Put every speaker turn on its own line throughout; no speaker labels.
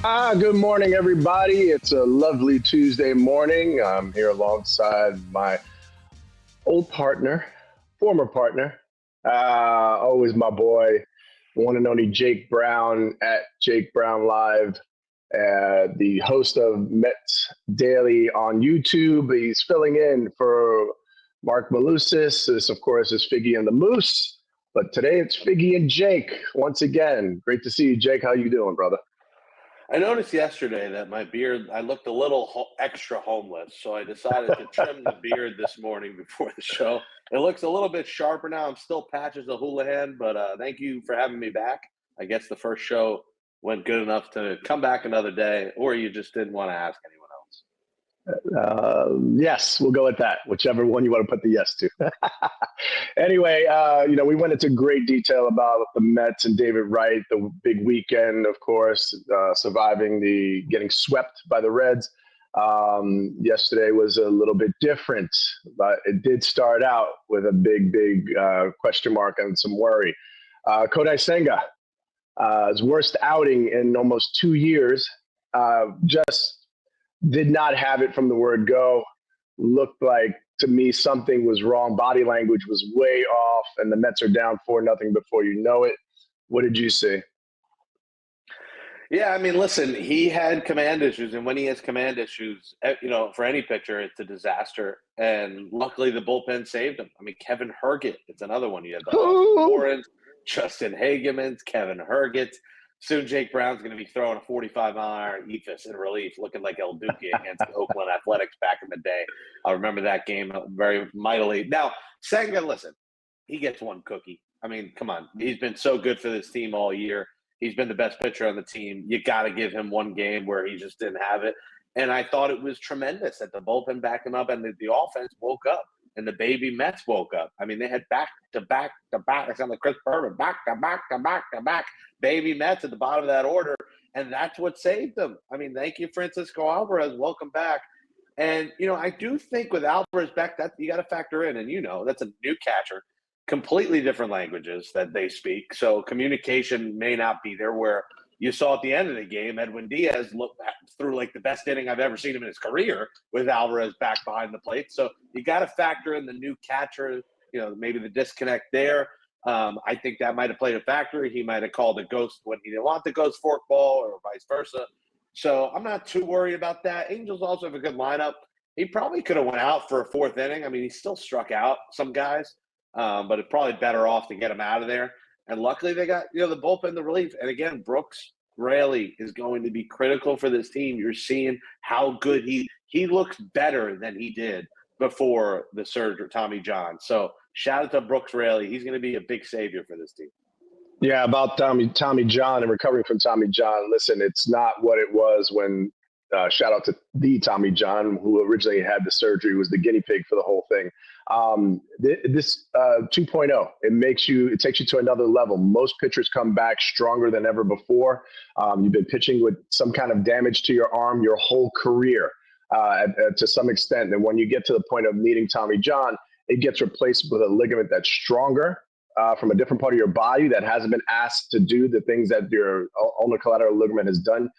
Good morning, everybody. It's a lovely Tuesday morning. I'm here alongside my old partner, former partner, always my boy, one and only Jake Brown at Jake Brown Live, the host of Mets Daily on YouTube. He's filling in for Marc Malusis. This, of course, is Figgie and the Moose. But today it's Figgie and Jake once again. Great to see you, Jake. How you doing, brother?
I noticed yesterday that my beard, I looked a little extra homeless, so I decided to trim the beard this morning before the show. It looks a little bit sharper now. I'm still patches of Houlihan, but thank you for having me back. I guess the first show went good enough to come back another day, or you just didn't want to ask anyone else.
Yes, we'll go with that, whichever one you want to put the yes to. Anyway, we went into great detail about the Mets and David Wright, the big weekend, of course, getting swept by the Reds. Yesterday was a little bit different, but it did start out with a big question mark and some worry. Kodai Senga, his worst outing in almost 2 years, just did not have it from the word go. Looked like, to me, something was wrong. Body language was way off, and the Mets are down 4-0 before you know it. What did you see?
Yeah, I mean, listen, he had command issues, and when he has command issues, for any pitcher, it's a disaster. And luckily, the bullpen saved him. I mean, Kevin Herget, it's another one. You had the Austin Warrens, Justin Hagemans, Kevin Herget. Soon Jake Brown's going to be throwing a 45-mile-an-hour ephus in relief, looking like El Duque against the Oakland Athletics back in the day. I remember that game very mightily. Now, Senga, listen, he gets one cookie. I mean, come on. He's been so good for this team all year. He's been the best pitcher on the team. You got to give him one game where he just didn't have it. And I thought it was tremendous that the bullpen backed him up and the offense woke up. And the baby Mets woke up. I mean, they had back-to-back. I sound like Chris Berman, back-to-back baby Mets at the bottom of that order, and that's what saved them. I mean, thank you, Francisco Alvarez. Welcome back. And, I do think with Alvarez back, that you got to factor in, and that's a new catcher, completely different languages that they speak. So communication may not be there where you saw at the end of the game, Edwin Diaz threw like the best inning I've ever seen him in his career with Alvarez back behind the plate. So you got to factor in the new catcher, maybe the disconnect there. I think that might have played a factor. He might have called a ghost when he didn't want the ghost fork ball or vice versa. So I'm not too worried about that. Angels also have a good lineup. He probably could have went out for a fourth inning. I mean, he still struck out some guys, but it's probably better off to get him out of there. And luckily they got, the bullpen, the relief. And again, Brooks Raley is going to be critical for this team. You're seeing how good he looks better than he did before the surgery, Tommy John. So shout out to Brooks Raley. He's going to be a big savior for this team.
Yeah, about Tommy John and recovering from Tommy John. Listen, it's not what it was when shout out to the Tommy John, who originally had the surgery, was the guinea pig for the whole thing. This 2.0, it takes you to another level. Most pitchers come back stronger than ever before. You've been pitching with some kind of damage to your arm your whole career to some extent. And when you get to the point of needing Tommy John, it gets replaced with a ligament that's stronger from a different part of your body that hasn't been asked to do the things that your ulnar collateral ligament has done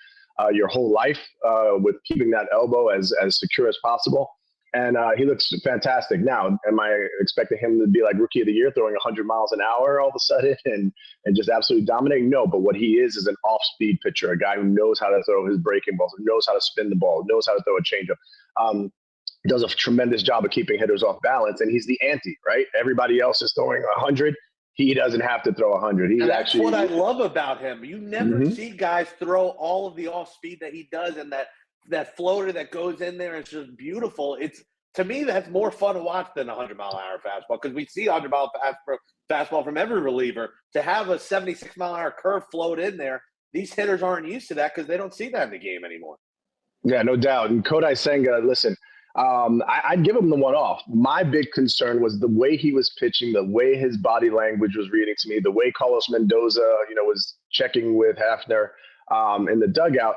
your whole life with keeping that elbow as secure as possible. And he looks fantastic. Now, am I expecting him to be like Rookie of the Year, throwing 100 miles an hour all of a sudden and just absolutely dominating? No, but what he is an off-speed pitcher, a guy who knows how to throw his breaking balls, who knows how to spin the ball, knows how to throw a changeup. Does a tremendous job of keeping hitters off balance, and he's the ante, right? Everybody else is throwing 100. He doesn't have to throw 100. He's
that's what I love about him. You never see guys throw all of the off-speed that he does, and that floater that goes in there is just beautiful. To me, that's more fun to watch than a 100-mile-an-hour fastball, because we see 100-mile fastball from every reliever. To have a 76-mile-an-hour curve float in there, these hitters aren't used to that because they don't see that in the game anymore.
Yeah, no doubt. And Kodai Senga, listen, I'd give him the one off. My big concern was the way he was pitching, the way his body language was reading to me, the way Carlos Mendoza, was checking with Hafner in the dugout.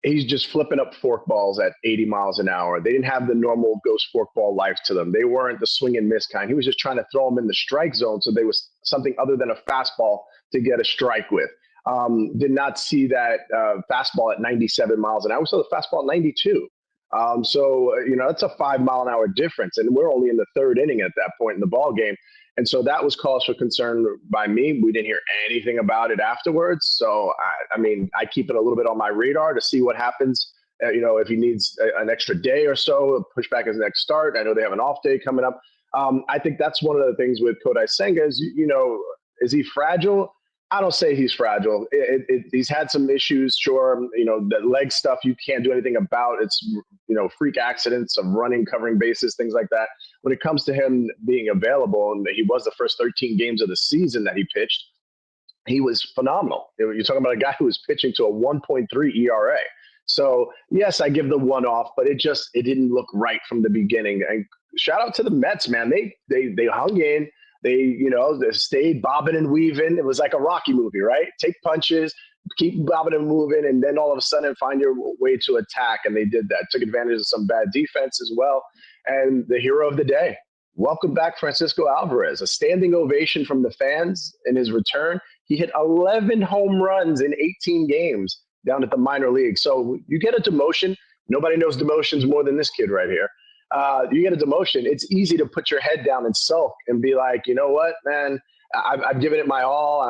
He's just flipping up forkballs at 80 miles an hour. They didn't have the normal ghost forkball life to them. They weren't the swing and miss kind. He was just trying to throw them in the strike zone so they was something other than a fastball to get a strike with. Did not see that fastball at 97 miles an hour. We saw the fastball at 92. So, that's a 5 mile an hour difference. And we're only in the third inning at that point in the ball game. And so that was cause for concern by me. We didn't hear anything about it afterwards. So, I keep it a little bit on my radar to see what happens. If he needs an extra day or so, push back his next start. I know they have an off day coming up. I think that's one of the things with Kodai Senga is, is he fragile? I don't say he's fragile. He's had some issues, sure. The leg stuff you can't do anything about. It's, freak accidents of running, covering bases, things like that. When it comes to him being available, and he was the first 13 games of the season that he pitched, he was phenomenal. You're talking about a guy who was pitching to a 1.3 ERA. So, yes, I give the one off, but it didn't look right from the beginning. And shout out to the Mets, man. They hung in. They stayed bobbing and weaving. It was like a Rocky movie, right? Take punches, keep bobbing and moving, and then all of a sudden find your way to attack. And they did that. Took advantage of some bad defense as well. And the hero of the day, welcome back Francisco Alvarez. A standing ovation from the fans in his return. He hit 11 home runs in 18 games down at the minor league. So you get a demotion. Nobody knows demotions more than this kid right here. You get a demotion. It's easy to put your head down and sulk and be like, you know what, man, I've given it my all.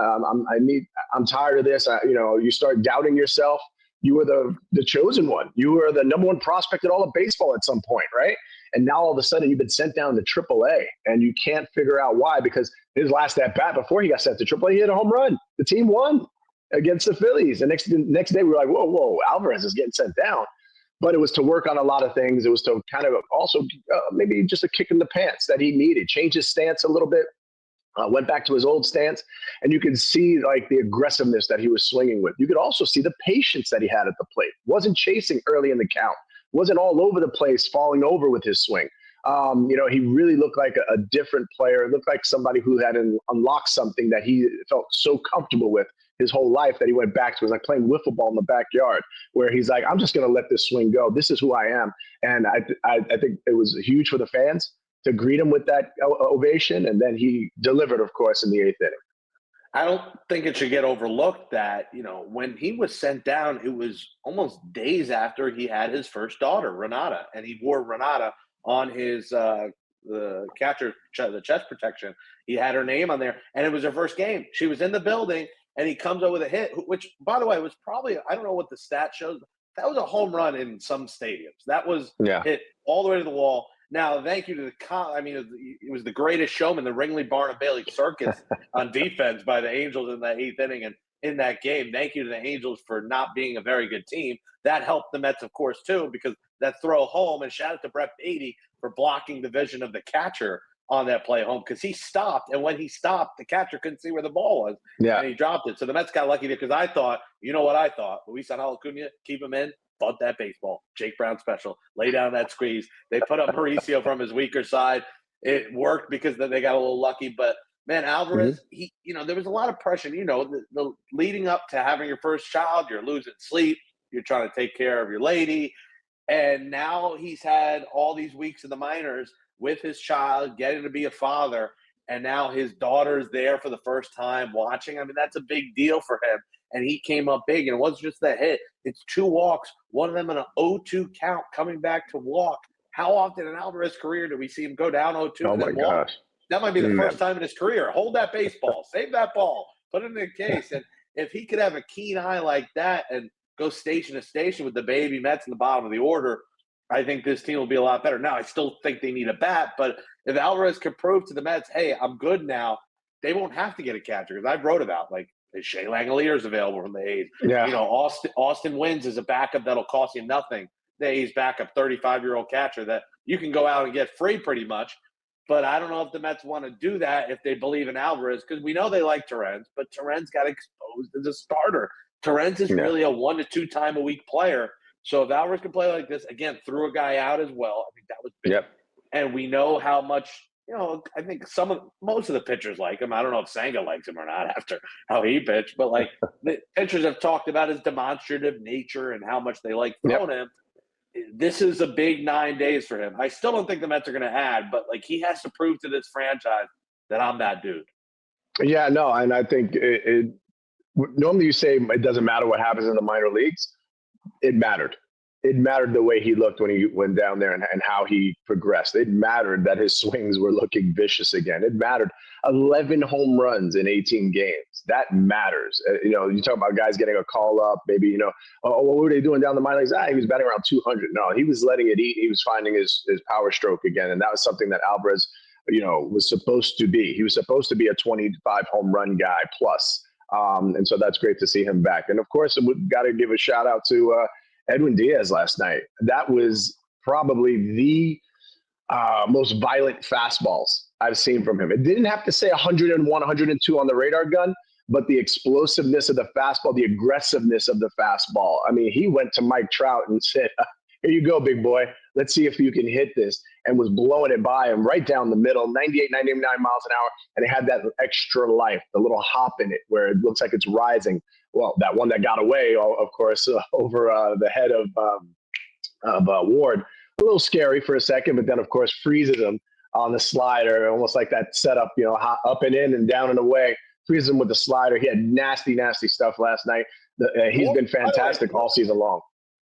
I'm tired of this. You start doubting yourself. You were the chosen one. You were the number one prospect in all of baseball at some point, right? And now all of a sudden you've been sent down to AAA, and you can't figure out why, because his last at bat before he got sent to AAA, he hit a home run. The team won against the Phillies. And next day we were like, whoa, Alvarez is getting sent down. But it was to work on a lot of things. It was to kind of also maybe just a kick in the pants that he needed. Change his stance a little bit. Went back to his old stance. And you could see like the aggressiveness that he was swinging with. You could also see the patience that he had at the plate. Wasn't chasing early in the count. Wasn't all over the place, falling over with his swing. He really looked like a different player. Looked like somebody who had unlocked something that he felt so comfortable with his whole life that he went back to. It was like playing wiffle ball in the backyard, where he's like, I'm just going to let this swing go. This is who I am. And I think it was huge for the fans to greet him with that ovation. And then he delivered, of course, in the eighth inning.
I don't think it should get overlooked that, when he was sent down, it was almost days after he had his first daughter, Renata, and he wore Renata on his the catcher, the chest protection. He had her name on there, and it was her first game. She was in the building, and he comes up with a hit, which, by the way, was probably, I don't know what the stat shows, but that was a home run in some stadiums. That was hit all the way to the wall. Now, thank you to it was the greatest showman, the Ringley, Barnum, Bailey circus on defense by the Angels in that eighth inning and in that game. Thank you to the Angels for not being a very good team. That helped the Mets, of course, too, because that throw home, and shout out to Brett Beatty for blocking the vision of the catcher on that play home, because he stopped, and when he stopped, the catcher couldn't see where the ball was, and he dropped it. So the Mets got lucky there, because I thought, Luis Angel Acuna, keep him in, bunt that baseball, Jake Brown special, lay down that squeeze. They put up Mauricio from his weaker side. It worked because then they got a little lucky, but man, Alvarez, there was a lot of pressure. The leading up to having your first child, you're losing sleep, you're trying to take care of your lady, and now he's had all these weeks in the minors with his child, getting to be a father, and now his daughter's there for the first time watching. I mean, that's a big deal for him, and he came up big, and it wasn't just that hit. It's 2 walks, one of them in an 0-2 count, coming back to walk. How often in Alvarez's career do we see him go down 0-2 and then walk? That might be the first time in his career. Hold that baseball. Save that ball. Put it in the case. And if he could have a keen eye like that and go station to station with the baby Mets in the bottom of the order, I think this team will be a lot better. Now, I still think they need a bat, but if Alvarez can prove to the Mets, hey, I'm good now, they won't have to get a catcher. Because I wrote about, like, is Shea Langoliers available from the A's?
Yeah.
Austin Wynns is a backup that'll cost you nothing. The A's backup, 35-year-old catcher that you can go out and get free pretty much. But I don't know if the Mets want to do that if they believe in Alvarez, because we know they like Torrens, but Torrens got exposed as a starter. Torrens is really a 1 to 2 time a week player. So if Alvarez can play like this, again, threw a guy out as well, I think that was big. Yep. And we know how much, I think most of the pitchers like him. I don't know if Senga likes him or not after how he pitched, but like the pitchers have talked about his demonstrative nature and how much they like throwing him. This is a big 9 days for him. I still don't think the Mets are going to add, but like he has to prove to this franchise that I'm that dude.
Yeah, no, and I think Normally you say it doesn't matter what happens in the minor leagues. It mattered. It mattered the way he looked when he went down there and how he progressed. It mattered that his swings were looking vicious again. It mattered. 11 home runs in 18 games. That matters. You talk about guys getting a call up, maybe, oh, what were they doing down the minor leagues? He was batting around 200. No, he was letting it eat. He was finding his power stroke again. And that was something that Alvarez, was supposed to be. He was supposed to be a 25 home run guy plus. And so that's great to see him back. And of course, we've got to give a shout out to Edwin Diaz last night. That was probably the most violent fastballs I've seen from him. It didn't have to say 101, 102 on the radar gun, but the explosiveness of the fastball, the aggressiveness of the fastball. I mean, he went to Mike Trout and said, here you go, big boy. Let's see if you can hit this, and was blowing it by him right down the middle, 98, 99 miles an hour, and it had that extra life, the little hop in it where it looks like it's rising. Well, that one that got away, of course, over the head of Ward. A little scary for a second, but then, of course, freezes him on the slider, almost like that setup, up and in and down and away. Freezes him with the slider. He had nasty, nasty stuff last night. He's been fantastic all season long.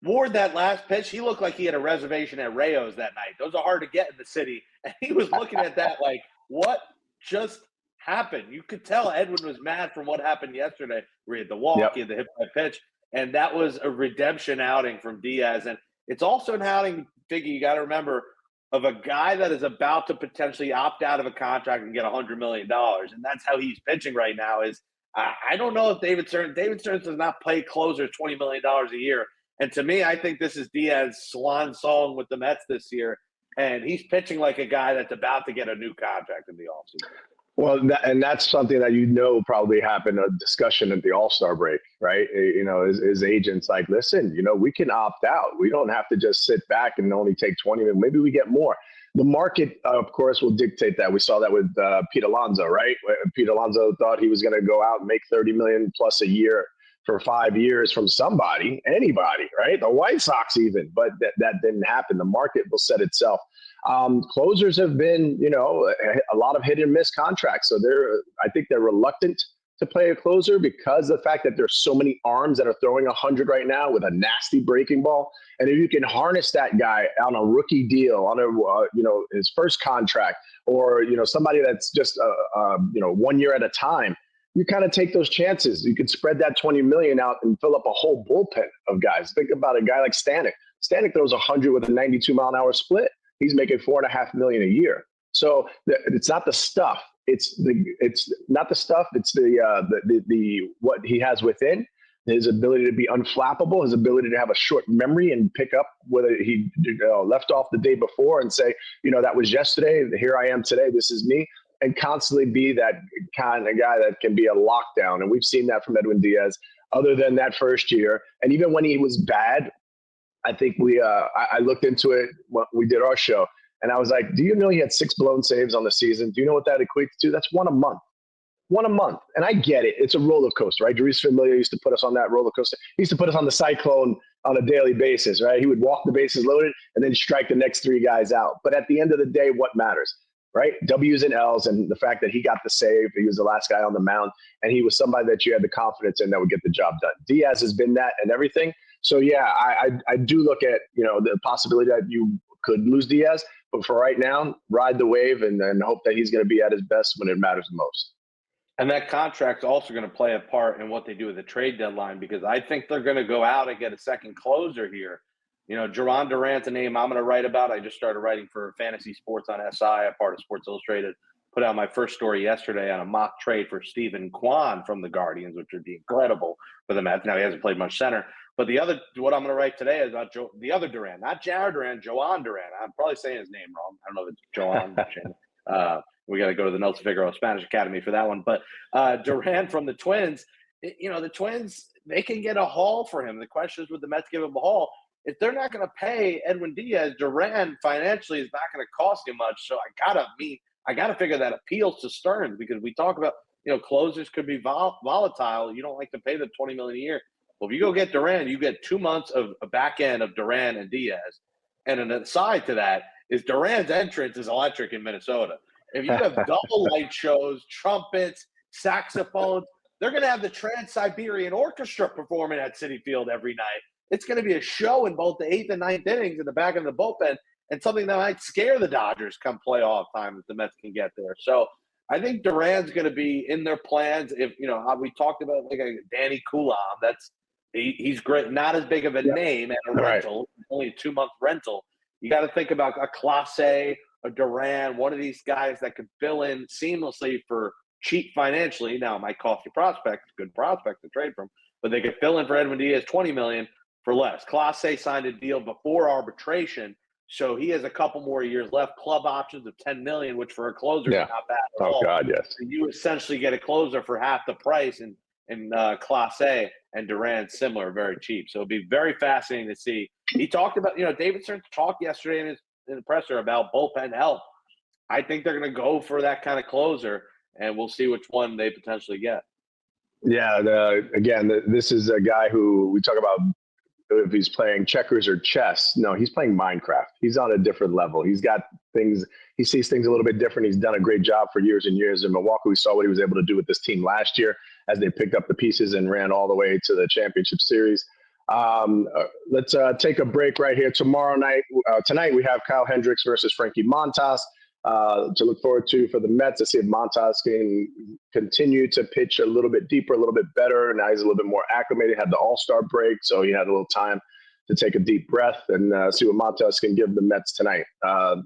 Ward, that last pitch, he looked like he had a reservation at Rayo's that night. Those are hard to get in the city. And he was looking at that like, what just happened? You could tell Edwin was mad from what happened yesterday, where he had the walk, he had the hit by pitch. And that was a redemption outing from Diaz. And it's also an outing, Figgy, you got to remember, of a guy that is about to potentially opt out of a contract and get $100 million. And that's how he's pitching right now is I don't know if David Stearns does not play closers $20 million a year. And to me, I think this is Diaz's swan song with the Mets this year. And he's pitching like a guy that's about to get a new contract in the offseason.
Well, that's something that probably happened, a discussion at the All-Star break, right? His agent's like, listen, we can opt out. We don't have to just sit back and only take 20 minutes. Maybe we get more. The market, of course, will dictate that. We saw that with Pete Alonso, right? Pete Alonso thought he was going to go out and make $30 million plus a year for 5 years from anybody, right? The White Sox even, but that didn't happen. The market will set itself. Closers have been, a lot of hit and miss contracts. So I think they're reluctant to play a closer because of the fact that there's so many arms that are throwing 100 right now with a nasty breaking ball. And if you can harness that guy on a rookie deal, on his first contract, or, somebody that's just, 1 year at a time, you kind of take those chances. You could spread that 20 million out and fill up a whole bullpen of guys. Think about a guy like Stanek. Stanek throws 100 with a 92 mile an hour split. He's making $4.5 million a year. So it's not the stuff. It's not the stuff. It's the what he has within, his ability to be unflappable, his ability to have a short memory and pick up whether he left off the day before and say, that was yesterday. Here I am today. This is me. And constantly be that kind of guy that can be a lockdown. And we've seen that from Edwin Diaz, other than that first year. And even when he was bad, I think I looked into it when we did our show. And I was like, do you know he had 6 blown saves on the season? Do you know what that equates to? That's one a month. One a month. And I get it. It's a roller coaster, right? Dries Familia used to put us on that roller coaster. He used to put us on the cyclone on a daily basis, right? He would walk the bases loaded and then strike the next 3 guys out. But at the end of the day, what matters? Right? W's and L's, and the fact that he got the save, he was the last guy on the mound, and he was somebody that you had the confidence in that would get the job done. Diaz has been that and everything. So, yeah, I do look at, the possibility that you could lose Diaz, but for right now, ride the wave and hope that he's going to be at his best when it matters the most.
And that contract's also going to play a part in what they do with the trade deadline, because I think they're going to go out and get a second closer here. Duran Durant's a name I'm going to write about. I just started writing for Fantasy Sports on SI, a part of Sports Illustrated. Put out my first story yesterday on a mock trade for Stephen Kwan from the Guardians, which would be incredible for the Mets. Now, he hasn't played much center. But what I'm going to write today is about the other Duran, not Jared Duran, Joan Duran. I'm probably saying his name wrong. I don't know if it's Joan. We got to go to the Nelson Figueroa Spanish Academy for that one. But Duran from the Twins, the Twins, they can get a haul for him. The question is, would the Mets give him a haul? If they're not going to pay Edwin Diaz, Duran financially is not going to cost him much. So I got to figure that appeals to Stearns, because we talk about, closers could be volatile. You don't like to pay them $20 million a year. Well, if you go get Duran, you get 2 months of a back end of Duran and Diaz. And an aside to that is Duran's entrance is electric in Minnesota. If you have double light shows, trumpets, saxophones, They're going to have the Trans-Siberian Orchestra performing at Citi Field every night. It's going to be a show in both the 8th and 9th innings in the back of the bullpen, and something that might scare the Dodgers come playoff time if the Mets can get there. So I think Duran's going to be in their plans. If we talked about like a Danny Coulomb, he's great, not as big of a name and a rental, only a 2-month rental. You got to think about a Clase, a Duran, one of these guys that could fill in seamlessly for cheap financially. Now, it might cost you good prospect to trade from, but they could fill in for Edwin Diaz $20 million for less. Clase signed a deal before arbitration, so he has a couple more years left. Club options of $10 million, which for a closer is not bad at all.
Oh God, yes.
So you essentially get a closer for half the price in Clase, and Duran similar, very cheap. So it'd be very fascinating to see. He talked about, David Stern talked yesterday in the presser about bullpen help. I think they're going to go for that kind of closer, and we'll see which one they potentially get.
Yeah, this is a guy who we talk about if he's playing checkers or chess. No, he's playing Minecraft. He's on a different level. He's got things, he sees things a little bit different. He's done a great job for years and years in Milwaukee. We saw what he was able to do with this team last year as they picked up the pieces and ran all the way to the championship series. Let's take a break right here. Tonight we have Kyle Hendricks versus Frankie Montas to look forward to for the Mets, to see if Montas can continue to pitch a little bit deeper, a little bit better. Now he's a little bit more acclimated, had the All-Star break, so he had a little time to take a deep breath and see what Montas can give the Mets tonight.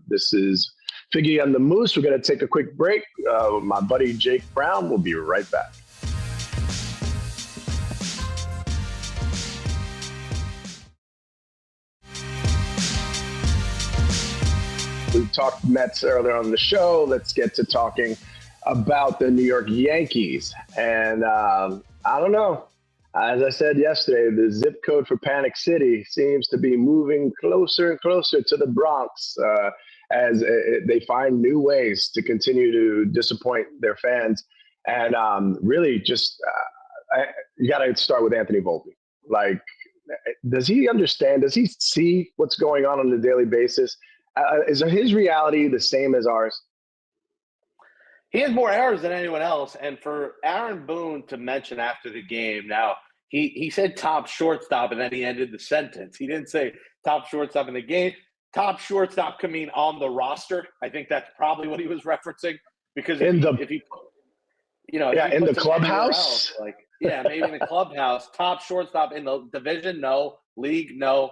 This is Figgie and the Moose. We're going to take a quick break. My buddy Jake Brown will be right back. We talked Mets earlier on the show. Let's get to talking about the New York Yankees. And I don't know. As I said yesterday, the zip code for Panic City seems to be moving closer and closer to the Bronx as they find new ways to continue to disappoint their fans. And really just you got to start with Anthony Volpe. Like, does he understand? Does he see what's going on a daily basis? Is his reality the same as ours?
He has more errors than anyone else. And for Aaron Boone to mention after the game, now he said top shortstop, and then he ended the sentence. He didn't say top shortstop in the game. Top shortstop can mean on the roster. I think that's probably what he was referencing. Because if he
in the clubhouse,
else, maybe in the clubhouse, top shortstop in the division, no. League, no.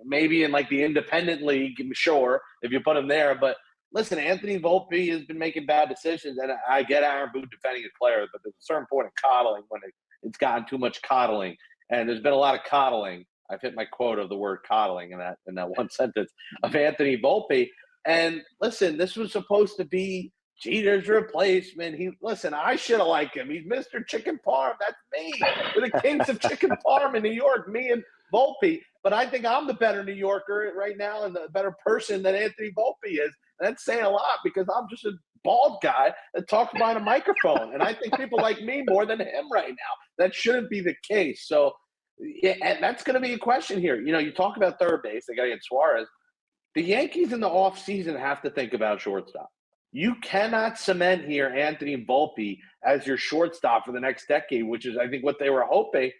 Maybe in like the independent league, sure, if you put him there. But listen, Anthony Volpe has been making bad decisions, and I get Aaron Boone defending his players, but there's a certain point of coddling when it's gotten too much coddling, and there's been a lot of coddling. I've hit my quote of the word coddling in that one sentence of Anthony Volpe. And listen, this was supposed to be Jeter's replacement. I should have liked him. He's Mr. Chicken Parm. That's me. We're the kings of Chicken Parm in New York, me and Volpe. But I think I'm the better New Yorker right now and the better person than Anthony Volpe is. And that's saying a lot because I'm just a bald guy that talks behind a microphone. And I think people like me more than him right now. That shouldn't be the case. So, and that's going to be a question here. You talk about third base. They got to get Suarez. The Yankees in the offseason have to think about shortstop. You cannot cement here Anthony Volpe as your shortstop for the next decade, which is, I think, what they were hoping.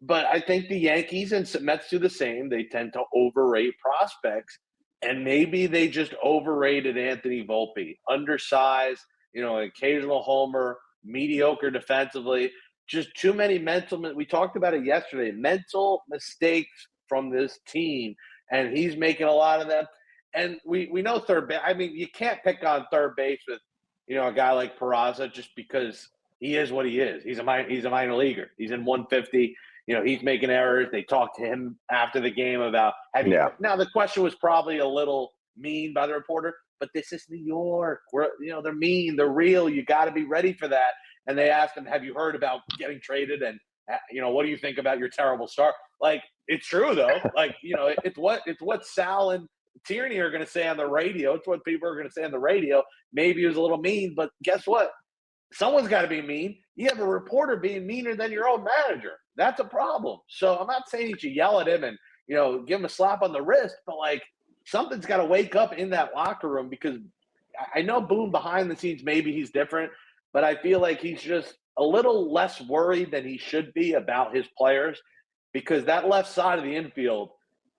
But I think the Yankees and Mets do the same. They tend to overrate prospects, and maybe they just overrated Anthony Volpe. Undersized, an occasional homer, mediocre defensively, just too many we talked about it yesterday, mental mistakes from this team, and he's making a lot of them. And we know third base. I mean, you can't pick on third base with, a guy like Peraza just because he is what he is. He's a minor leaguer. He's in 150. He's making errors. They talked to him after the game about Now, the question was probably a little mean by the reporter, but this is New York. They're mean. They're real. You got to be ready for that. And they asked him, have you heard about getting traded? And, what do you think about your terrible start? Like, it's true, though. Like, it's what Sal and Tierney are going to say on the radio. It's what people are going to say on the radio. Maybe it was a little mean, but guess what? Someone's got to be mean. You have a reporter being meaner than your own manager. That's a problem. So I'm not saying you should yell at him and, give him a slap on the wrist, but something's got to wake up in that locker room because I know Boone behind the scenes, maybe he's different, but I feel like he's just a little less worried than he should be about his players because that left side of the infield,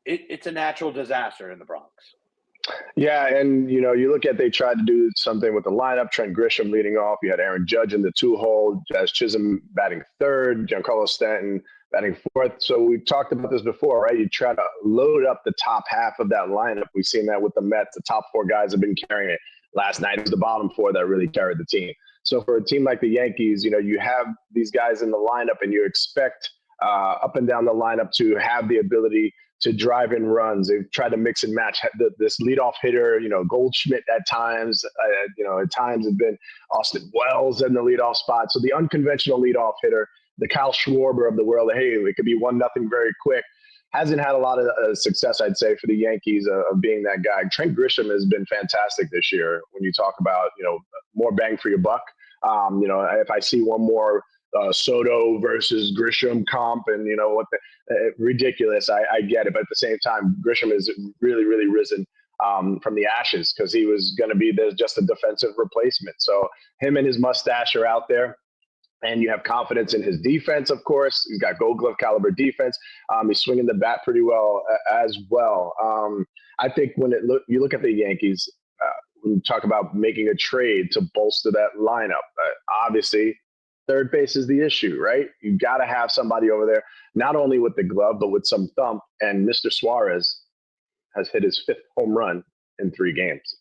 it's a natural disaster in the Bronx.
Yeah, and you look at they tried to do something with the lineup. Trent Grisham leading off. You had Aaron Judge in the 2-hole, Jazz Chisholm batting third, Giancarlo Stanton batting fourth. So we've talked about this before, right? You try to load up the top half of that lineup. We've seen that with the Mets. The top 4 guys have been carrying it. Last night it was the bottom 4 that really carried the team. So for a team like the Yankees, you have these guys in the lineup, and you expect up and down the lineup to have the ability to drive in runs. They've tried to mix and match this leadoff hitter, Goldschmidt at times. At times it's been Austin Wells in the leadoff spot. So the unconventional leadoff hitter, the Kyle Schwarber of the world, hey, it could be 1-0 very quick. Hasn't had a lot of success, I'd say, for the Yankees of being that guy. Trent Grisham has been fantastic this year when you talk about, more bang for your buck. If I see one more Soto versus Grisham comp and ridiculous. I get it. But at the same time, Grisham has really, really risen from the ashes because he was going to be just a defensive replacement. So him and his mustache are out there. And you have confidence in his defense, of course. He's got Gold Glove caliber defense. He's swinging the bat pretty well as well. I think when you look at the Yankees, when you talk about making a trade to bolster that lineup, obviously third base is the issue, right? You got to have somebody over there, not only with the glove, but with some thump. And Mr. Suarez has hit his 5th home run in 3 games.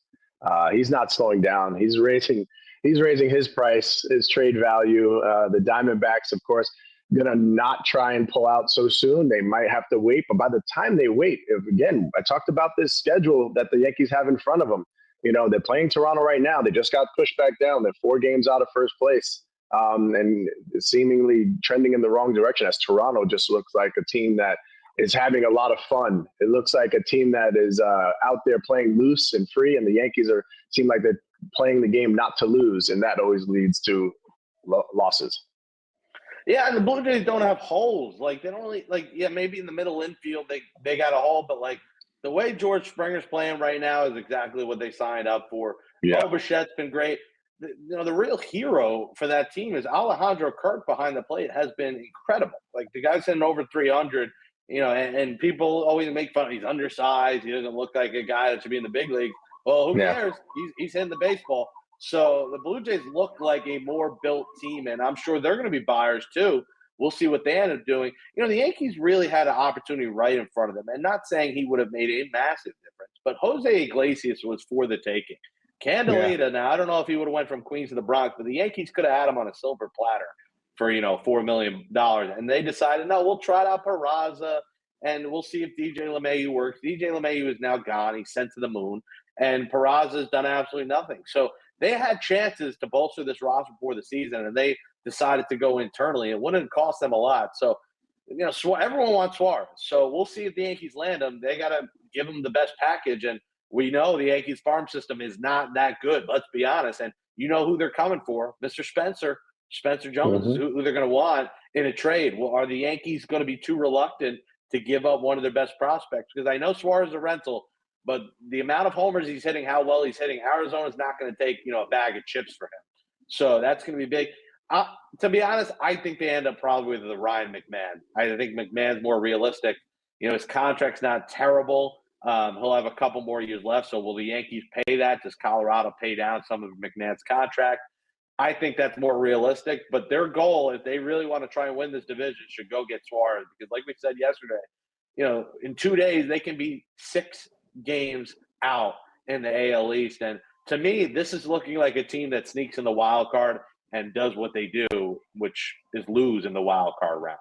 He's not slowing down. He's raising his price, his trade value. The Diamondbacks, of course, going to not try and pull out so soon. They might have to wait. But by the time they wait, again, I talked about this schedule that the Yankees have in front of them. They're playing Toronto right now. They just got pushed back down. They're 4 games out of first place. And seemingly trending in the wrong direction as Toronto just looks like a team that is having a lot of fun. It looks like a team that is out there playing loose and free, and the Yankees seem like they're playing the game not to lose, and that always leads to losses.
Yeah, and the Blue Jays don't have holes. Like, they don't really maybe in the middle infield they got a hole, but the way George Springer's playing right now is exactly what they signed up for.
Yeah.
Bo Bichette's been great. The real hero for that team is Alejandro Kirk behind the plate has been incredible. Like, the guy's hitting over 300, and people always make fun of him. He's undersized. He doesn't look like a guy that should be in the big league. Well, who cares? He's hitting the baseball. So the Blue Jays look like a more built team, and I'm sure they're going to be buyers too. We'll see what they end up doing. The Yankees really had an opportunity right in front of them, and not saying he would have made a massive difference, but Jose Iglesias was for the taking. Candelita, now I don't know if he would have went from Queens to the Bronx, but the Yankees could have had him on a silver platter for, $4 million. And they decided, no, we'll try out Peraza, and we'll see if DJ LeMahieu works. DJ LeMahieu is now gone. He's sent to the moon. And Peraza's done absolutely nothing. So they had chances to bolster this roster before the season, and they decided to go internally. It wouldn't cost them a lot. So, everyone wants Suarez. So we'll see if the Yankees land him. They got to give him the best package. And we know the Yankees farm system is not that good. Let's be honest. And you know who they're coming for. Mr. Spencer Jones is who they're going to want in a trade. Well, are the Yankees going to be too reluctant to give up one of their best prospects? Because I know Suarez is a rental, but the amount of homers he's hitting, how well he's hitting, Arizona's not going to take, a bag of chips for him. So that's going to be big. To be honest, I think they end up probably with the Ryan McMahon. I think McMahon's more realistic. His contract's not terrible. He'll have a couple more years left. So will the Yankees pay that? Does Colorado pay down some of McMahon's contract? I think that's more realistic. But their goal, if they really want to try and win this division, should go get Suarez. Because like we said yesterday, in 2 days, they can be 6 games out in the AL East. And to me, this is looking like a team that sneaks in the wild card and does what they do, which is lose in the wild card round.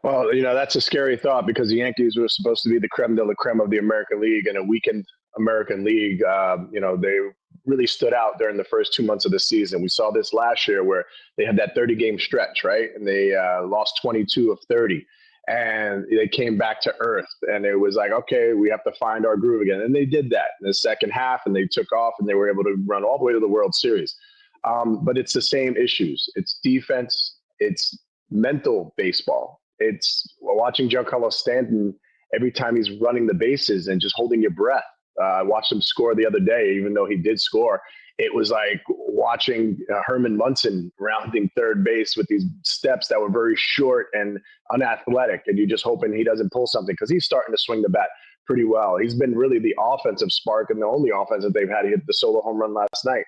Well, that's a scary thought because the Yankees were supposed to be the creme de la creme of the American League, and a weakened American League. They really stood out during the first 2 months of the season. We saw this last year where they had that 30-game stretch, right? And they lost 22 of 30. And they came back to earth, and it was like, okay, we have to find our groove again. And they did that in the second half, and they took off, and they were able to run all the way to the World Series. But it's the same issues. It's defense. It's mental baseball. It's watching Giancarlo Stanton every time he's running the bases and just holding your breath. I watched him score the other day, even though he did score. It was like, watching Herman Munson rounding third base with these steps that were very short and unathletic, and you're just hoping he doesn't pull something because he's starting to swing the bat pretty well. He's been really the offensive spark and the only offense that they've had. He hit the solo home run last night.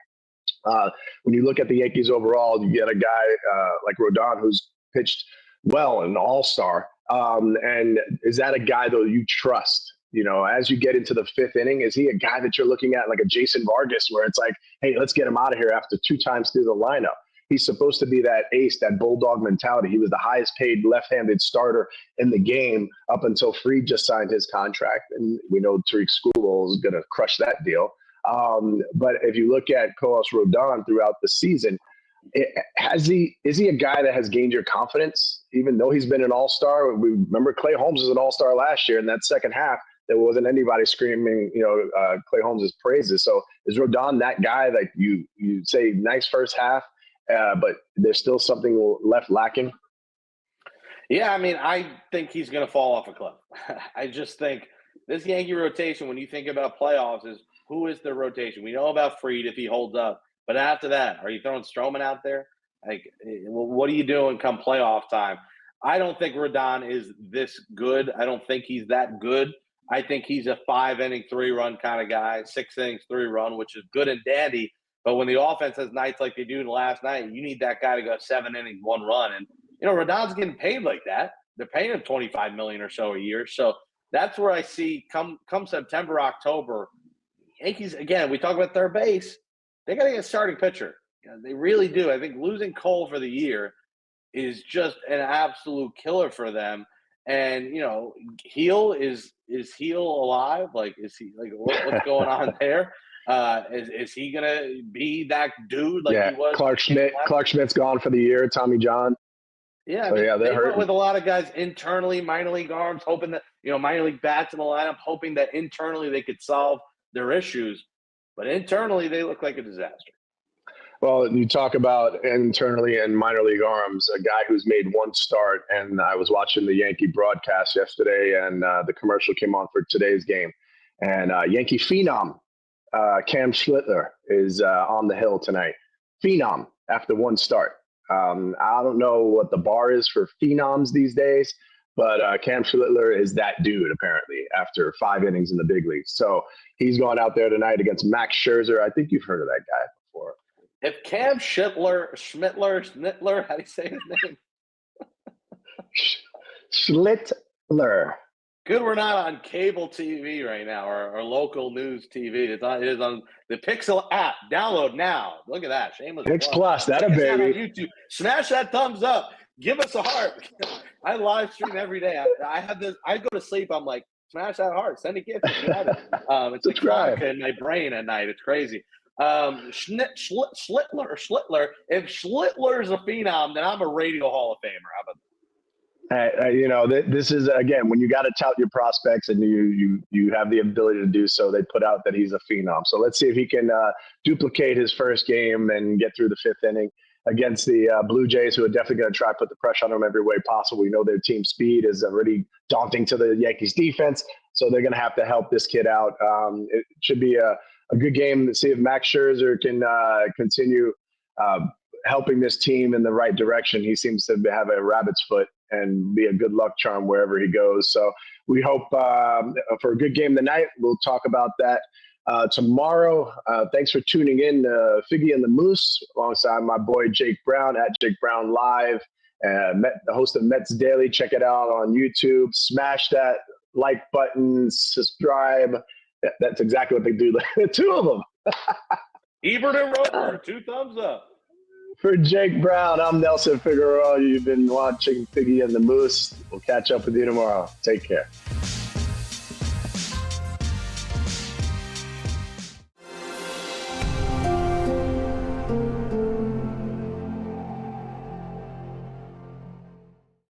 When you look at the Yankees overall, you get a guy like Rodon who's pitched well, an all-star. And is that a guy, though, you trust? You know, as you get into the fifth inning, is he a guy that you're looking at like a Jason Vargas where it's like, hey, let's get him out of here after 2 times through the lineup? He's supposed to be that ace, that bulldog mentality. He was the highest paid left-handed starter in the game up until Fried just signed his contract. And we know Tariq Skubal is going to crush that deal. But if you look at Carlos Rodon throughout the season, is he a guy that has gained your confidence, even though he's been an all-star? We remember Clay Holmes was an all-star last year. In that second half, there wasn't anybody screaming, Clay Holmes' praises. So is Rodon that guy that you say nice first half, but there's still something left lacking?
Yeah, I mean, I think he's going to fall off a cliff. I just think this Yankee rotation, when you think about playoffs, is who is the rotation? We know about Fried if he holds up. But after that, are you throwing Stroman out there? Like, what are you doing come playoff time? I don't think Rodon is this good. I don't think he's that good. I think he's a 5-inning, 3-run kind of guy, 6 innings, 3-run, which is good and dandy. But when the offense has nights like they do last night, you need that guy to go 7 innings, 1 run. And, Rodon's getting paid like that. They're paying him $25 million or so a year. So that's where I see come September, October, Yankees, again, we talk about third base. They got to get a starting pitcher. They really do. I think losing Cole for the year is just an absolute killer for them. And, Heel is Heel alive? Like, is he like what's going on there? Is he gonna be that dude like he was?
Clark Schmidt's gone for the year. Tommy John.
Yeah, they went with a lot of guys internally, minor league arms, hoping that minor league bats in the lineup, hoping that internally they could solve their issues. But internally, they look like a disaster.
Well, you talk about internally and minor league arms, a guy who's made one start, and I was watching the Yankee broadcast yesterday, and the commercial came on for today's game. And Yankee phenom, Cam Schlittler, is on the hill tonight. Phenom after one start. I don't know what the bar is for phenoms these days, but Cam Schlittler is that dude, apparently, after 5 innings in the big leagues. So he's going out there tonight against Max Scherzer. I think you've heard of that guy before.
If Cam Schmittler, how do you say his name?
Schlittler.
Good, we're not on cable TV right now or local news TV. It is on the Pixel app. Download now. Look at that. Shameless.
Pix Plus, that a baby.
On YouTube. Smash that thumbs up. Give us a heart. I live stream every day. I have this. I go to sleep. I'm like, smash that heart. Send a gift. It's like vodka in my brain at night. It's crazy. Schlittler. If Schlittler's a phenom, then I'm a radio Hall of Famer. How about that?
This is, again, when you got to tout your prospects and you have the ability to do so, they put out that he's a phenom. So let's see if he can duplicate his first game and get through the 5th inning against the Blue Jays, who are definitely going to try to put the pressure on him every way possible. We know their team speed is already daunting to the Yankees defense, so they're going to have to help this kid out. It should be a good game to see if Max Scherzer can continue helping this team in the right direction. He seems to have a rabbit's foot and be a good luck charm wherever he goes. So we hope for a good game tonight. We'll talk about that tomorrow. Thanks for tuning in to Figgie and the Moose alongside my boy Jake Brown at Jake Brown Live, the host of Mets Daily. Check it out on YouTube. Smash that like button, subscribe. That's exactly what they do. 2 of them.
Ebert and Roper, 2 thumbs up.
For Jake Brown, I'm Nelson Figueroa. You've been watching Figgie and the Moose. We'll catch up with you tomorrow. Take care.